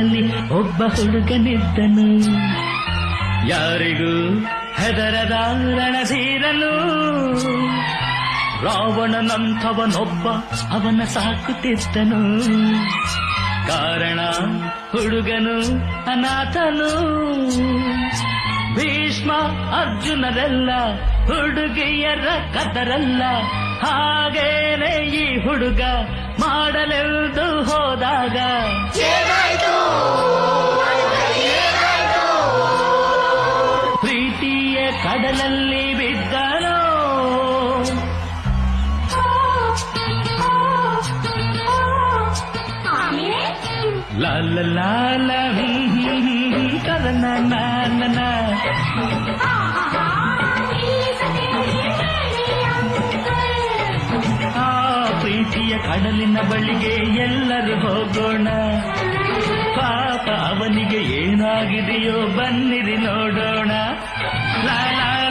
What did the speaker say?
ಕಾಡಿನಲ್ಲಿ ಒಬ್ಬ ಹುಡುಗನಿದ್ದನು. ಯಾರಿಗೂ ಹೆದರದ ರಣಧೀರನು. ರಾವಣನಂಥವನೊಬ್ಬ ಅವನ ಸಾಕುತ್ತಿದ್ದನು. ಕಾರಣ ಹುಡುಗನು ಅನಾಥನು. ಭೀಷ್ಮ ಅರ್ಜುನರೆಲ್ಲ ಹುಡುಗಿಯರ ಕದರಲ್ಲ. ಹಾಗೇನೆ ಈ ಹುಡುಗ ಮಾಡಲೆಂದು ಹೋದಾಗ ಪ್ರೀತಿಯ ಕಡಲಲ್ಲಿ ಬಿದ್ದನೋ. ಲಾಲ ಲಾಲ ಕರನ ನಾನ. ಆ ಪ್ರೀತಿಯ ಕಡಲಿನ ಬಳಿಗೆ ಎಲ್ಲರೂ ಹೋಗೋಣ. ಪಾಪ ಅವನಿಗೆ ಏನಾಗಿದೆಯೋ ಬನ್ನಿರಿ ನೋಡೋಣ. ಲಾಲ